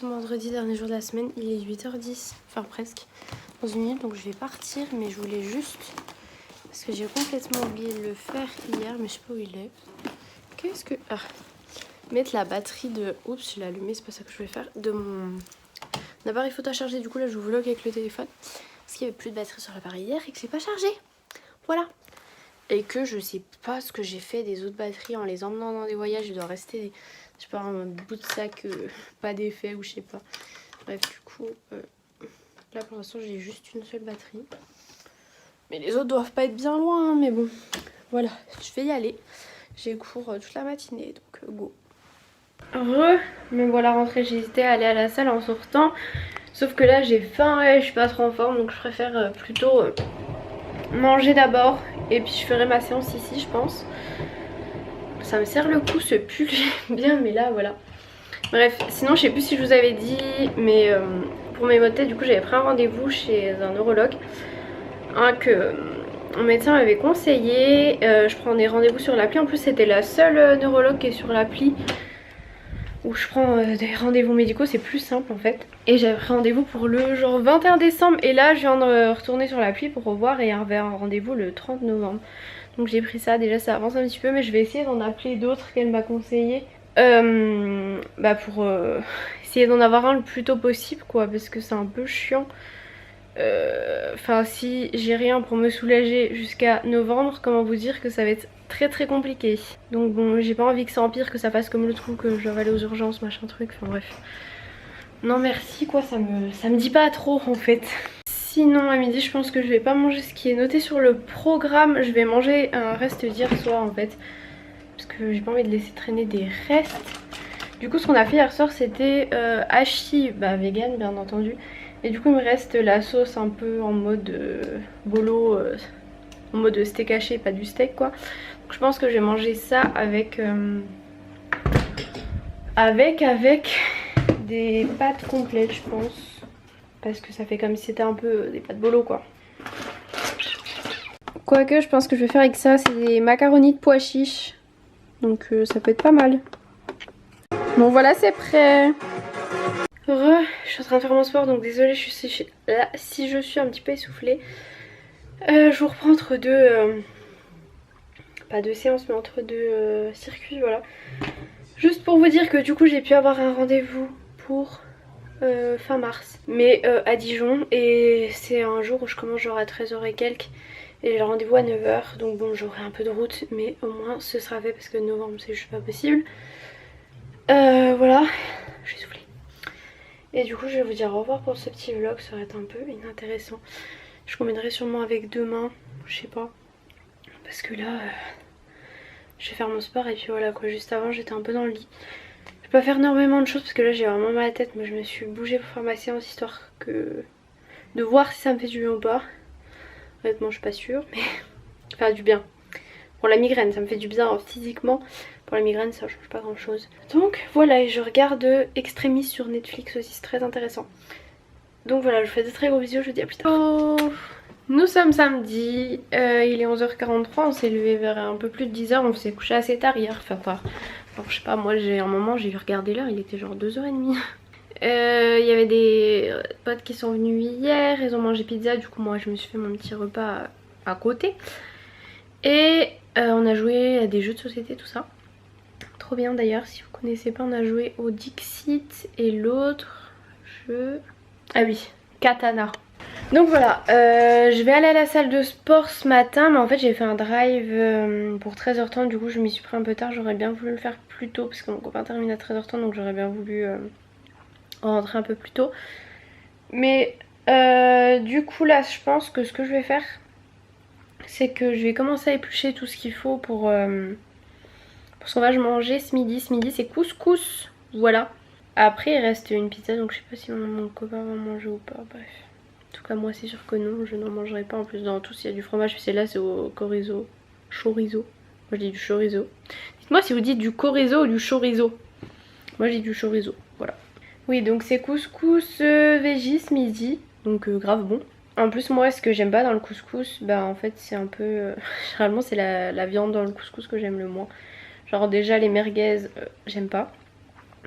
ce vendredi, dernier jour de la semaine. Il est 8h10, enfin presque, dans une minute. Donc je vais partir, mais je voulais juste... Parce que j'ai complètement oublié de le faire hier, mais je sais pas où il est. Qu'est-ce que... Ah, mettre la batterie de... Oups, je l'ai allumé, c'est pas ça que je voulais faire. De mon appareil photo à charger. Du coup là, je vlog avec le téléphone. Parce qu'il n'y avait plus de batterie sur l'appareil hier et que c'est pas chargé. Voilà. Et que je sais pas ce que j'ai fait des autres batteries en les emmenant dans des voyages. Il doit rester, je sais pas, un bout de sac pas d'effet ou je sais pas. Bref, du coup, là pour l'instant j'ai juste une seule batterie. Mais les autres doivent pas être bien loin, hein, mais bon. Voilà, je vais y aller. J'ai cours toute la matinée, donc go. Me voilà rentrée, j'ai hésité à aller à la salle en sortant. Sauf que là j'ai faim et je suis pas trop en forme, donc je préfère plutôt manger d'abord. Et puis je ferai ma séance ici, je pense. Ça me serre le cou ce pull, j'aime bien, mais là voilà. Bref, sinon je sais plus si je vous avais dit, mais pour mes maux de tête, du coup j'avais pris un rendez-vous chez un neurologue. Que mon médecin m'avait conseillé. Je prends des rendez-vous sur l'appli. En plus c'était la seule neurologue qui est sur l'appli où je prends des rendez-vous médicaux, c'est plus simple en fait. Et j'avais pris rendez-vous pour le genre 21 décembre et là je viens de retourner sur l'appli pour revoir et il y avait un rendez-vous le 30 novembre. Donc j'ai pris ça, déjà ça avance un petit peu, mais je vais essayer d'en appeler d'autres qu'elle m'a conseillé pour essayer d'en avoir un le plus tôt possible quoi, parce que c'est un peu chiant. Enfin si j'ai rien pour me soulager jusqu'à novembre, comment vous dire que ça va être très compliqué. Donc bon, j'ai pas envie que ça empire, que ça fasse comme le trou, que je dois aller aux urgences, machin truc, enfin bref. Non merci quoi, ça me dit pas trop en fait. Sinon à midi je pense que je vais pas manger ce qui est noté sur le programme. Je vais manger un reste d'hier soir en fait, parce que j'ai pas envie de laisser traîner des restes. Du coup ce qu'on a fait hier soir c'était hachis, vegan bien entendu. Et du coup il me reste la sauce un peu en mode bolo, en mode steak haché, pas du steak quoi. Donc je pense que je vais manger ça avec des pâtes complètes je pense. Parce que ça fait comme si c'était un peu des pâtes bolo quoi. Quoique je pense que je vais faire avec ça, c'est des macaronis de pois chiches. Donc ça peut être pas mal. Bon voilà c'est prêt. Je suis en train de faire mon sport donc désolée si je suis un petit peu essoufflée. Je vous reprends entre deux, pas deux séances mais entre deux circuits voilà. Juste pour vous dire que du coup j'ai pu avoir un rendez-vous pour fin mars. Mais à Dijon et c'est un jour où je commence genre à 13h et quelques. Et j'ai le rendez-vous à 9h donc bon j'aurai un peu de route mais au moins ce sera fait parce que novembre c'est juste pas possible. Voilà, je suis essoufflée. Et du coup je vais vous dire au revoir pour ce petit vlog, ça va être un peu inintéressant. Je combinerai sûrement avec demain, je sais pas. Parce que là, je vais faire mon sport et puis voilà quoi. Juste avant j'étais un peu dans le lit. Je vais pas faire énormément de choses parce que là j'ai vraiment mal à la tête. Mais je me suis bougée pour faire ma séance histoire que de voir si ça me fait du bien ou pas. Honnêtement je suis pas sûre mais enfin du bien. Pour la migraine ça me fait du bien physiquement. Pour la migraine ça change pas grand chose. Donc voilà, et je regarde Extremis sur Netflix aussi, c'est très intéressant. Donc voilà, je vous fais de très gros bisous, je vous dis à plus tard. Oh, nous sommes samedi, il est 11h43, on s'est levé vers un peu plus de 10h, on s'est couché assez tard hier, enfin tard. Alors, je sais pas, moi j'ai un moment j'ai regardé l'heure, il était genre 2h30. Il y avait des potes qui sont venus hier, ils ont mangé pizza, du coup moi je me suis fait mon petit repas à côté. Et on a joué à des jeux de société, tout ça. Trop bien d'ailleurs, si vous connaissez pas, on a joué au Dixit et l'autre jeu... Ah oui, Katana. Donc voilà, je vais aller à la salle de sport ce matin, mais en fait j'ai fait un drive pour 13h30, du coup je m'y suis pris un peu tard, j'aurais bien voulu le faire plus tôt parce que mon copain termine à 13h30 donc j'aurais bien voulu rentrer un peu plus tôt. Mais du coup là je pense que ce que je vais faire c'est que je vais commencer à éplucher tout ce qu'il faut pour ce qu'on va manger ce midi. Ce midi c'est couscous, voilà. Après il reste une pizza donc je sais pas si mon copain va manger ou pas, bref. En tout cas moi c'est sûr que non, je n'en mangerai pas. En plus dans tout s'il y a du fromage, c'est là c'est au chorizo. Chorizo. Moi je dis du chorizo. Dites-moi si vous dites du chorizo ou du chorizo. Moi je dis du chorizo, voilà. Oui donc c'est couscous veggie ce midi, donc grave bon. En plus moi ce que j'aime pas dans le couscous, en fait c'est un peu... généralement c'est la viande dans le couscous que j'aime le moins. Genre déjà les merguez j'aime pas.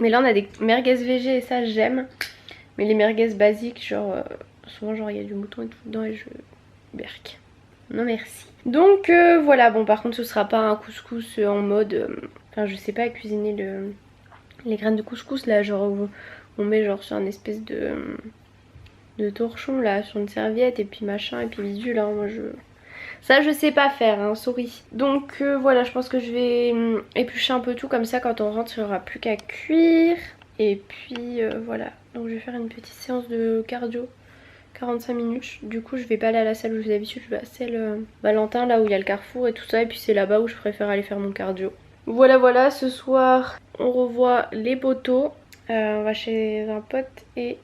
Mais là on a des merguez végé et ça j'aime. Mais les merguez basiques, genre souvent genre il y a du mouton et tout dedans et je berk. Non merci. Donc voilà, bon par contre ce sera pas un couscous en mode... Enfin je sais pas cuisiner les graines de couscous là, genre on met genre sur une espèce de torchon là, sur une serviette et puis machin et puis bidule hein, moi je... Ça je sais pas faire, hein, souris. Donc voilà, je pense que je vais éplucher un peu tout comme ça quand on rentre il n'y aura plus qu'à cuire. Et puis voilà, donc je vais faire une petite séance de cardio, 45 minutes. Du coup je vais pas aller à la salle où je vais d'habitude, je vais à celle Valentin là où il y a le carrefour et tout ça. Et puis c'est là-bas où je préfère aller faire mon cardio. Voilà, ce soir on revoit les poteaux. On va chez un pote et...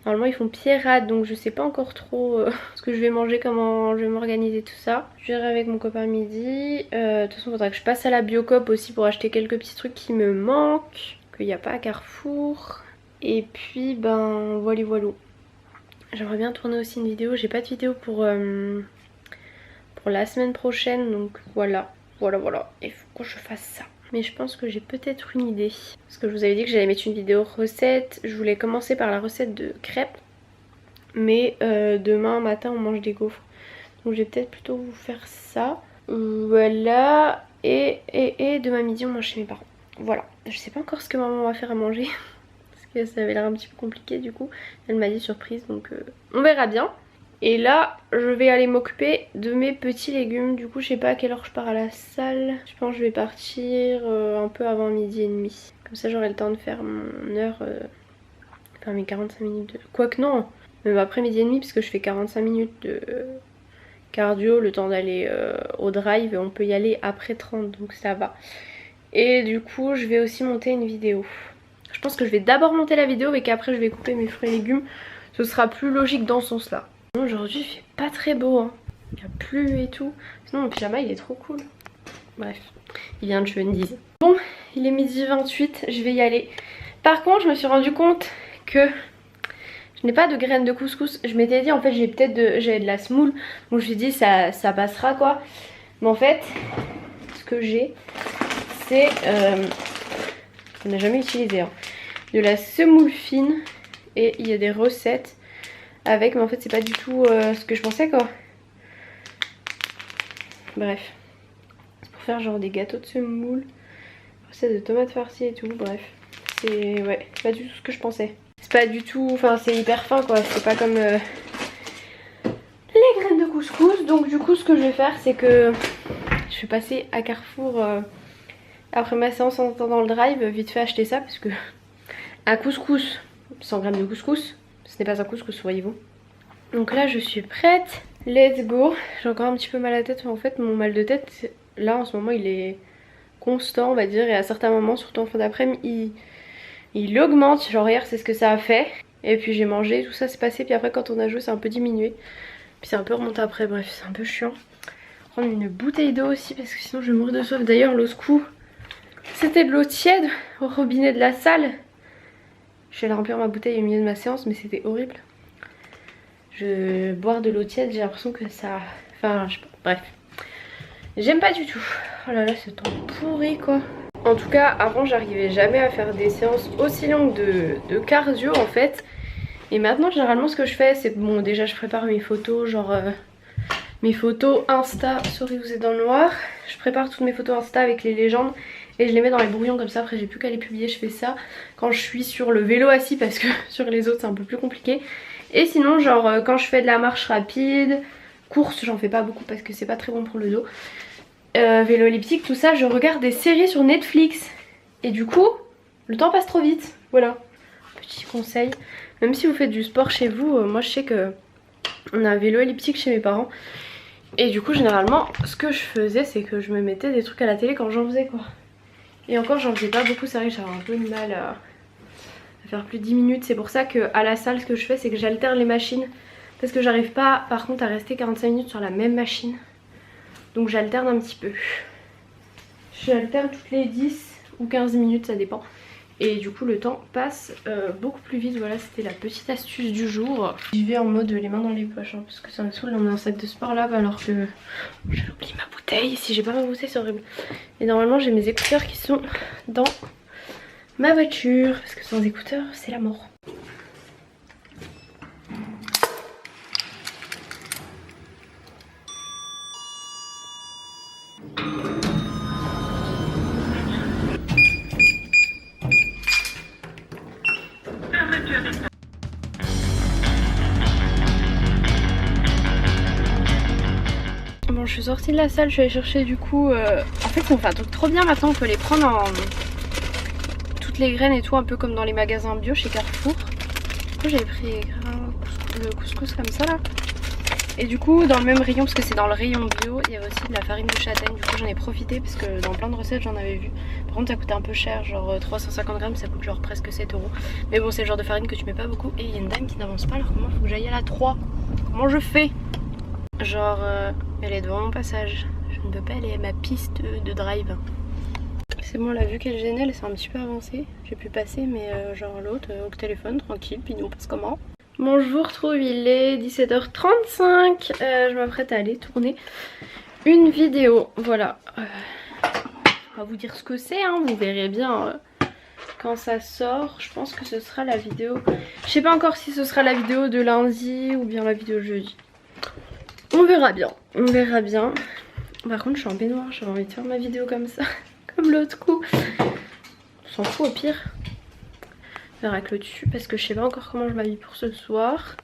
Normalement ils font pierrade donc je sais pas encore trop ce que je vais manger, comment je vais m'organiser tout ça. Je verrai avec mon copain midi. De toute façon il faudra que je passe à la Biocoop aussi pour acheter quelques petits trucs qui me manquent, qu'il n'y a pas à Carrefour. Et puis ben voilà. J'aimerais bien tourner aussi une vidéo, j'ai pas de vidéo pour la semaine prochaine donc voilà. Il faut que je fasse ça. Mais je pense que j'ai peut-être une idée. Parce que je vous avais dit que j'allais mettre une vidéo recette. Je voulais commencer par la recette de crêpes. Mais demain matin on mange des gaufres. Donc je vais peut-être plutôt vous faire ça. Voilà. Et demain midi on mange chez mes parents. Voilà. Je sais pas encore ce que maman va faire à manger. Parce que ça avait l'air un petit peu compliqué du coup. Elle m'a dit surprise donc on verra bien. Et là je vais aller m'occuper de mes petits légumes. Du coup je sais pas à quelle heure je pars à la salle. Je pense que je vais partir un peu avant 12h30. Comme ça j'aurai le temps de faire mon heure, enfin mes 45 minutes de... Quoique non, même après 12h30 parce que je fais 45 minutes de cardio. Le temps d'aller au drive et on peut y aller après 30 donc ça va. Et du coup je vais aussi monter une vidéo. Je pense que je vais d'abord monter la vidéo et qu'après je vais couper mes fruits et légumes. Ce sera plus logique dans ce sens là. Aujourd'hui il fait pas très beau hein. Il a plu et tout. Sinon mon pyjama il est trop cool. Bref, il vient de Chenise. Bon, il est 12h28, je vais y aller. Par contre je me suis rendu compte que je n'ai pas de graines de couscous. Je m'étais dit en fait j'avais de la semoule. Donc je me suis dit ça passera quoi. Mais en fait ce que j'ai c'est... on n'a jamais utilisé hein, de la semoule fine. Et il y a des recettes avec, mais en fait c'est pas du tout ce que je pensais quoi. Bref, c'est pour faire genre des gâteaux de semoule, recette de tomates farcies et tout, bref. C'est pas du tout ce que je pensais. C'est pas du tout, enfin c'est hyper fin quoi, c'est pas comme les graines de couscous. Donc du coup ce que je vais faire c'est que je vais passer à Carrefour après ma séance en attendant le drive, vite fait acheter ça parce que un couscous, 100 grammes de couscous, ce n'est pas un couscous voyez-vous. Donc là je suis prête, let's go. J'ai encore un petit peu mal à la tête, mais en fait mon mal de tête là en ce moment il est constant on va dire. Et à certains moments, surtout en fin d'après-midi, il augmente. Genre hier c'est ce que ça a fait. Et puis j'ai mangé, tout ça s'est passé. Puis après quand on a joué c'est un peu diminué. Puis c'est un peu remonté après, bref c'est un peu chiant. Prendre une bouteille d'eau aussi parce que sinon je vais mourir de soif. D'ailleurs l'eau secoue, c'était de l'eau tiède au robinet de la salle. Je suis allée remplir ma bouteille au milieu de ma séance mais c'était horrible. Boire de l'eau tiède, j'ai l'impression que ça... Enfin, je sais pas, bref. J'aime pas du tout. Oh là là, ce temps pourri quoi. En tout cas, avant j'arrivais jamais à faire des séances aussi longues de cardio en fait. Et maintenant, généralement, ce que je fais, c'est bon, déjà je prépare mes photos, genre mes photos Insta. Sorry, vous êtes dans le noir. Je prépare toutes mes photos Insta avec les légendes et je les mets dans les brouillons comme ça. Après, j'ai plus qu'à les publier. Je fais ça quand je suis sur le vélo assis parce que sur les autres, c'est un peu plus compliqué. Et sinon genre quand je fais de la marche rapide, course j'en fais pas beaucoup parce que c'est pas très bon pour le dos, vélo elliptique tout ça, je regarde des séries sur Netflix. Et du coup le temps passe trop vite, voilà. Petit conseil, même si vous faites du sport chez vous, moi je sais que on a un vélo elliptique chez mes parents. Et du coup généralement ce que je faisais c'est que je me mettais des trucs à la télé quand j'en faisais quoi. Et encore j'en faisais pas beaucoup, c'est vrai que j'avais un peu de mal à faire plus de 10 minutes. C'est pour ça qu'à la salle ce que je fais c'est que j'alterne les machines. Parce que j'arrive pas par contre à rester 45 minutes sur la même machine. Donc j'alterne un petit peu. J'alterne toutes les 10 ou 15 minutes ça dépend. Et du coup le temps passe beaucoup plus vite. Voilà, c'était la petite astuce du jour. J'y vais en mode les mains dans les poches hein, parce que ça me saoule d'emmener un sac de sport là alors que j'ai oublié ma bouteille. Si j'ai pas ma bouteille c'est horrible. Et normalement j'ai mes écouteurs qui sont dans ma voiture parce que sans écouteurs c'est la mort. Bon, je suis sortie de la salle, je suis allée chercher du coup... En fait, on fait un truc trop bien maintenant, on peut les prendre en... toutes les graines et tout, un peu comme dans les magasins bio chez Carrefour. Du coup, j'avais pris le couscous comme ça là. Et du coup, dans le même rayon, parce que c'est dans le rayon bio, il y avait aussi de la farine de châtaigne. Du coup, j'en ai profité parce que dans plein de recettes, j'en avais vu. Par contre, ça coûtait un peu cher, genre 350 grammes, ça coûte genre presque 7 €. Mais bon, c'est le genre de farine que tu mets pas beaucoup. Et il y a une dame qui n'avance pas, alors comment faut que j'aille à la 3? Comment je fais? Genre, elle est devant mon passage. Je ne peux pas aller à ma piste de drive. C'est bon, là, vu qu'elle gênait, elle s'est un petit peu avancée. J'ai pu passer, mais genre l'autre, au téléphone, tranquille, puis nous, on passe comment? Bon, je vous retrouve, il est 17h35. Je m'apprête à aller tourner une vidéo. Voilà. Je vais pas vous dire ce que c'est, hein, vous verrez bien quand ça sort. Je pense que ce sera la vidéo. Je sais pas encore si ce sera la vidéo de lundi ou bien la vidéo de jeudi. On verra bien, on verra bien. Par contre, je suis en baignoire, j'avais envie de faire ma vidéo comme ça, comme l'autre coup. On s'en fout au pire. On verra que le dessus, parce que je sais pas encore comment je m'habille pour ce soir.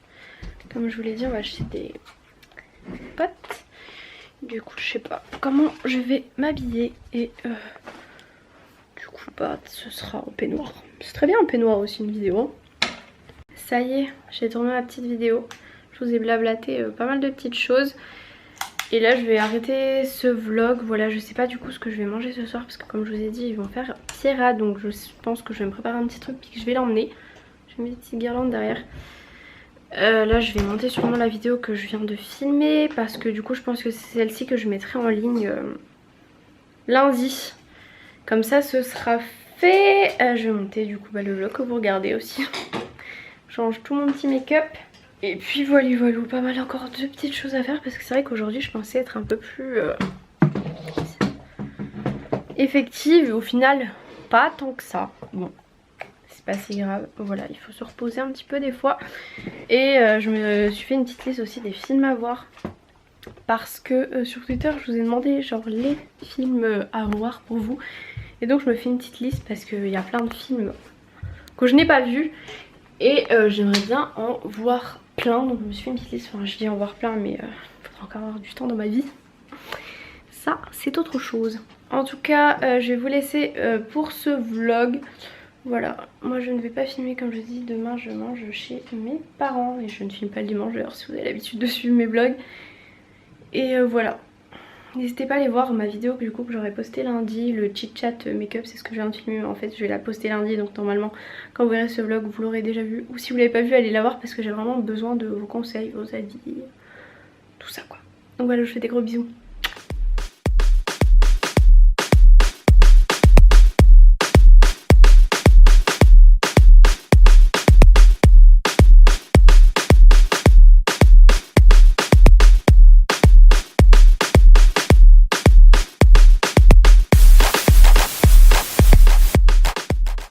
Comme je vous l'ai dit, on va acheter des pâtes. Du coup, je sais pas comment je vais m'habiller. Et du coup, bah, ce sera en peignoir. C'est très bien en peignoir aussi une vidéo. Ça y est, j'ai tourné ma petite vidéo. Je vous ai blablaté pas mal de petites choses. Et là je vais arrêter ce vlog. Voilà, je sais pas du coup ce que je vais manger ce soir. Parce que comme je vous ai dit, ils vont faire Sierra. Donc je pense que je vais me préparer un petit truc puis que je vais l'emmener. J'ai mis des petites guirlandes derrière. Là je vais monter sûrement la vidéo que je viens de filmer. Parce que du coup je pense que c'est celle-ci que je mettrai en ligne lundi. Comme ça ce sera fait. Je vais monter du coup le vlog que vous regardez aussi. Je change tout mon petit make-up. Et puis voilà, pas mal encore de petites choses à faire parce que c'est vrai qu'aujourd'hui je pensais être un peu plus effective et au final pas tant que ça. Bon, c'est pas si grave, voilà, il faut se reposer un petit peu des fois. Et je me suis fait une petite liste aussi des films à voir parce que sur Twitter je vous ai demandé genre les films à voir pour vous. Et donc je me fais une petite liste parce qu'il y a plein de films que je n'ai pas vus. Et j'aimerais bien en voir plein, donc je me suis fait une petite liste, enfin je dis en voir plein mais il faudra encore avoir du temps dans ma vie. Ça c'est autre chose. En tout cas je vais vous laisser pour ce vlog. Voilà, moi je ne vais pas filmer comme je dis, demain je mange chez mes parents. Et je ne filme pas le dimanche d'ailleurs si vous avez l'habitude de suivre mes vlogs. Et voilà. N'hésitez pas à aller voir ma vidéo du coup que j'aurais postée lundi, le chit chat make-up, c'est ce que je viens de filmer. En fait je vais la poster lundi, donc normalement quand vous verrez ce vlog vous l'aurez déjà vu. Ou si vous l'avez pas vu, allez la voir parce que j'ai vraiment besoin de vos conseils, vos avis, tout ça quoi. Donc voilà, je vous fais des gros bisous.